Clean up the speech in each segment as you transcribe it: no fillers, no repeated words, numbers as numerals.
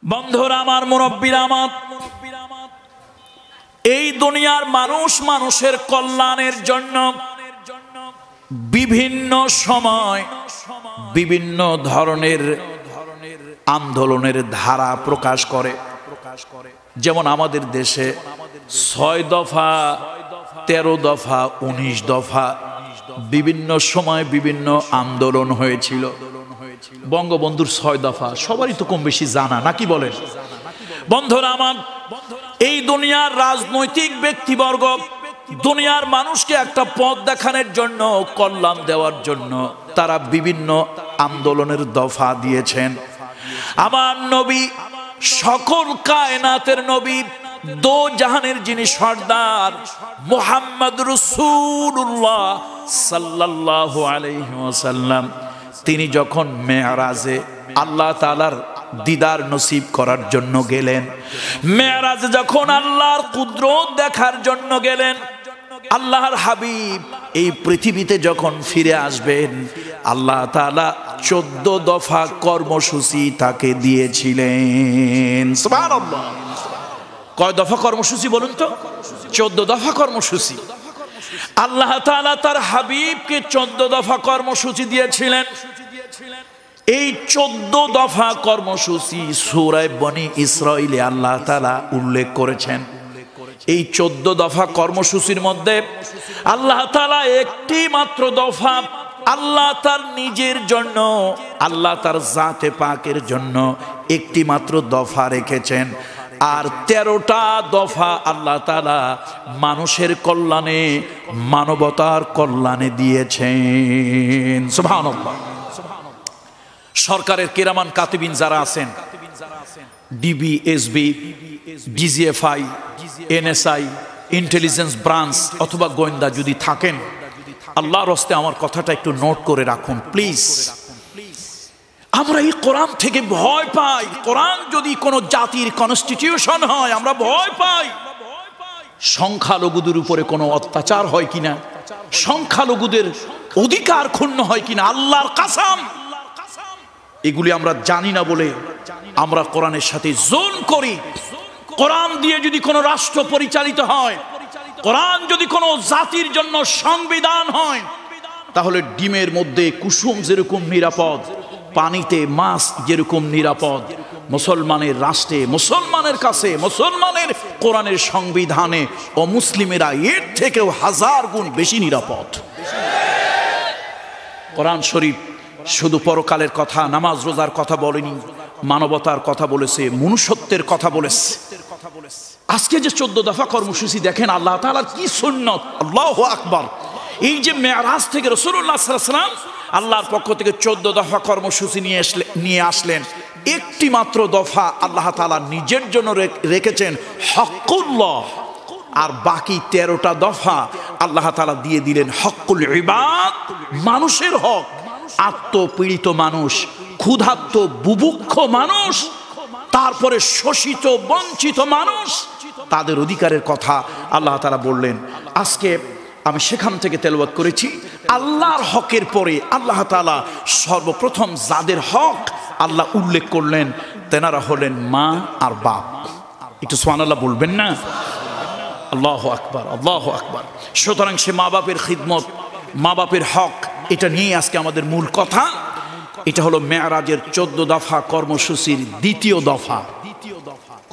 বন্ধুরা আমার, মুরব্বীরা আমার, এই দুনিয়ার মানুষ মানুষের কল্যাণের জন্য বিভিন্ন সময় বিভিন্ন ধরনের আন্দোলনের ধারা প্রকাশ করে। যেমন আমাদের দেশে 6 দফা, 13 দফা, 19 দফা বিভিন্ন সময় বিভিন্ন আন্দোলন হয়েছিল। বঙ্গবন্ধুর 6 দফা সবারই তো কম বেশি জানা, নাকি বলেন? বন্ধুরা আমার, এই দুনিয়ার রাজনৈতিক ব্যক্তিবর্গ দুনিয়ার মানুষকে একটা পথ দেখানোর জন্য, কল্যাণ দেওয়ার জন্য তারা বিভিন্ন আন্দোলনের দফা দিয়েছেন। আমার নবী, সকল কায়নাতের নবী, দো জাহানের যিনি সর্দার মুহাম্মদ রাসূলুল্লাহ সাল্লাল্লাহু আলাইহি ওয়াসাল্লাম, তিনি যখন মেরাজে আল্লাহ তাআলার দিদার নসিব করার জন্য গেলেন, মেরাজে যখন আল্লাহর কুদরত দেখার জন্য গেলেন, আল্লাহর হাবিব এই পৃথিবীতে যখন ফিরে আসবেন, আল্লাহ তাআলা 14 দফা কর্মসূচি তাকে দিয়েছিলেন। সুবহানাল্লাহ। কয় দফা কর্মসূচি বলুন তো? 14 দফা কর্মসূচি। আল্লাহ তাআলা তার হাবিবকে 14 দফা কর্মসূচি দিয়েছিলেন। এই 14 দফা কর্মসূচি সূরা বনি ইসরাঈলে আল্লাহ তাআলা উল্লেখ করেছেন। এই 14 দফা কর্মসূচির মধ্যে আল্লাহ তাআলা একটি মাত্র দফা আল্লাহ তার নিজের জন্য, আল্লাহ তার জাতে পাকের জন্য একটি মাত্র দফা রেখেছেন। আর 13টা দফা আল্লাহ তাআলা মানুষের কল্যাণে, মানবতার কল্যাণে দিয়েছেন। সুবহানাল্লাহ। সরকারের কিরামান কাতিবিন যারা আছেন, DB, SB, DGFI, NSI, intelligence branch অথবা গোয়েন্দা যদি থাকেন, আল্লাহর হস্তে আমার কথাটা একটু নোট করে রাখুন প্লিজ। আমরা এই কোরআন থেকে ভয় পাই। কোরআন যদি কোনো জাতির কনস্টিটিউশন হয়, আমরা ভয় পাই। সংখ্যালঘুদের উপরে কোনো অত্যাচার হয় কিনা, সংখ্যালঘুদের অধিকার ক্ষুণ্ণ হয় কিনা, আল্লাহর কসম এগুলি আমরা জানি না বলে আমরা কোরআনের সাথে জুলম করি। কোরআন দিয়ে যদি কোনো রাষ্ট্র পরিচালিত হয়, কোরআন যদি কোনো জাতির জন্য সংবিধান হয়, তাহলে ডিমের মধ্যে কুসুম যেরকম নিরাপদ, পানিতে মাছ যেরকম নিরাপদ, মুসলমানের রাষ্ট্রে, মুসলমানের কাছে, মুসলমানের কোরআনের সংবিধানে অমুসলিমেরা এর থেকেও 1000 গুণ বেশি নিরাপদ। কোরআন শরীফ শুধু পরকালের কথা, নামাজ রোজার কথা বলেনি, মানবতার কথা বলেছে, মনুষ্যত্বের কথা বলেছে। আজকে যে 14 দফা কর্মসূচি দেখেন, আল্লাহ তাআলার কি সুন্নত! আল্লাহু আকবার। এই যে মেরাজ থেকে রাসূলুল্লাহ সাল্লাল্লাহু আলাইহি ওয়াসাল্লাম আল্লাহর পক্ষ থেকে 14 দফা কর্মসূচি নিয়ে আসলেন, একটি মাত্র দফা আল্লাহ তাআলা নিজের জন্য রেখেছেন, হকুল্লাহ। আর বাকি 13টা দফা আল্লাহ তাআলা দিয়ে দিলেন হকুল ইবাদ, মানুষের হক। আত্মপীড়িত মানুষ, ক্ষুধার্ত বুভুক্ষ মানুষ, তারপরে শোষিত বঞ্চিত মানুষ, তাদের অধিকারের কথা আল্লাহ তাআলা বললেন। আজকে আমি সেখান থেকে তেলাওয়াত করেছি। আল্লাহর হকের পরে আল্লাহ তাআলা সর্বপ্রথম যাদের হক আল্লাহ উল্লেখ করলেন, তেনারা হলেন মা আর বাপ। একটু সুবহানাল্লাহ বলবেন না? আল্লাহু আকবার, আল্লাহু আকবার। সুতরাং সে মা বাপের খিদমত, মা বাপের হক, এটা নিয়ে আজকে আমাদের মূল কথা। এটা হলো মেরাজের 14 দফা কর্মসূচির দ্বিতীয় দফা।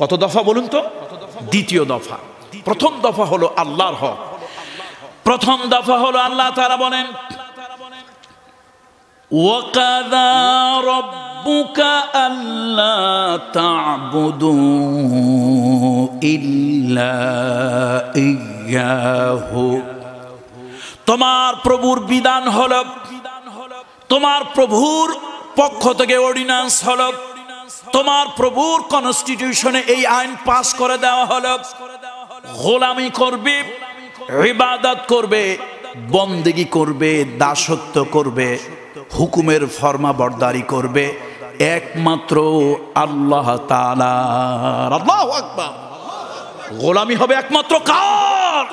কত দফা বলুন তো? দ্বিতীয় দফা। প্রথম দফা হলো আল্লাহর হক। প্রথম দফা হলো আল্লাহ তাআলা বলেন, ওয়াকাযা রাব্বুকা আল্লা তা'বুদু ইল্লা ইয়্যাহু। তোমার প্রভুর বিধান হলো, তোমার প্রভুর পক্ষ থেকে অর্ডিন্যান্স হলো, তোমার প্রভুর কনস্টিটিউশনে এই আইন পাস করে দেওয়া হলো, গোলামি করবে, ইবাদত করবে, বন্দেগী করবে, দাসত্ব করবে, হুকুমের ফরমাবরদারি করবে একমাত্র আল্লাহ তাআলার। আল্লাহু আকবার। গোলামি হবে একমাত্র কার?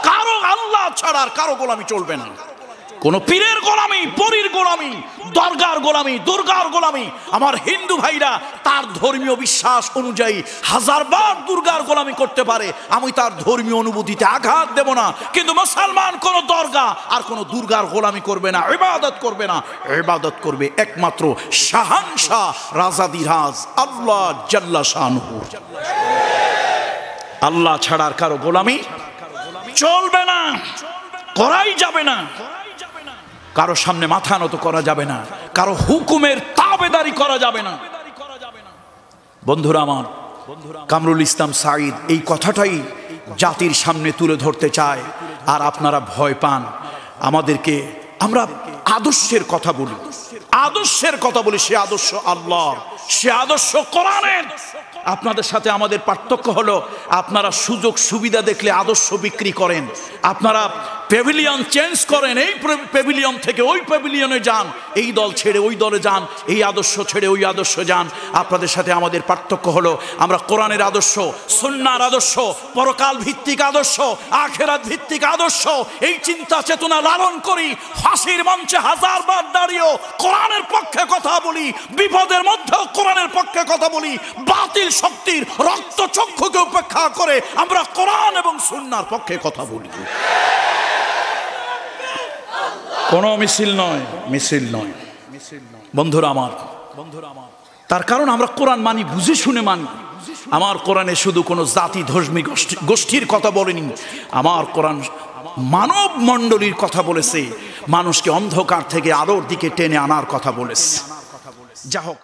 কারো আল্লাহ ছাড়া আর কারো গোলামি চলবে না। কোন পীরের গোলামি, পরীর গোলামি, দরগার গোলামি, দুর্গার গোলামি। আমার হিন্দু ভাইরা তার ধর্মীয় বিশ্বাস অনুযায়ী হাজারবার দুর্গার গোলামি করতে পারে, আমি তার ধর্মীয় অনুভূতিতে আঘাত দেব না। কিন্তু মুসলমান কোন দরগা আর কোন দুর্গার গোলামি করবে না, ইবাদত করবে না। ইবাদত করবে একমাত্র শাহানশাহ রাজাদিরাজ আল্লাহ জাল্লা শানুহু। আল্লাহ ছাড়ার কারো গোলামি চলবে না, করাই যাবে না। কারো সামনে মাথা নত করা যাবে না, কারো হুকুমের তাবেদারি করা যাবে না। বন্ধুরা আমার, কামরুল ইসলাম সাঈদ এই কথাটাই জাতির সামনে তুলে ধরতে চায়। আর আপনারা ভয় পান আমাদেরকে, আমরা আদর্শের কথা বলি, আদর্শের কথা বলি। সে আদর্শ আল্লাহ, সে আদর্শ কোরআনের। আপনাদের সাথে আমাদের পার্থক্য হলো, আপনারা সুযোগ সুবিধা দেখলে আদর্শ বিক্রি করেন, আপনারা প্যাভিলিয়ন চেঞ্জ করেন, এই প্যাভিলিয়ন থেকে ওই প্যাভিলিয়নে যান, এই দল ছেড়ে ওই দলে যান, এই আদর্শ ছেড়ে ওই আদর্শ যান। আপনাদের সাথে আমাদের পার্থক্য হলো, আমরা কোরআনের আদর্শ, সুন্নাহর আদর্শ, পরকাল ভিত্তিক আদর্শ, আখিরাত ভিত্তিক আদর্শ, এই চিন্তা চেতনা লালন করি। ফাঁসির মঞ্চে হাজারবার দাঁড়িয়েও কোরআনের পক্ষে কথা বলি, বিপদের মধ্যেও কোরআনের পক্ষে কথা বলি। বাতিল শক্তির রক্তচক্ষুকে উপেক্ষা করে আমরা কোরআন এবং সুন্নাহর পক্ষে কথা বলি। কোনো মিছিল নয়, মিছিল নয়। বন্ধুরা আমার, তার কারণ আমরা কোরআন মানি, বুঝে শুনে মানি। আমার কোরআনে শুধু কোনো জাতি ধর্মী গোষ্ঠীর কথা বলেনি, আমার কোরআন মানব মণ্ডলীর কথা বলেছে, মানুষকে অন্ধকার থেকে আলোর দিকে টেনে আনার কথা বলেছে। যা হোক।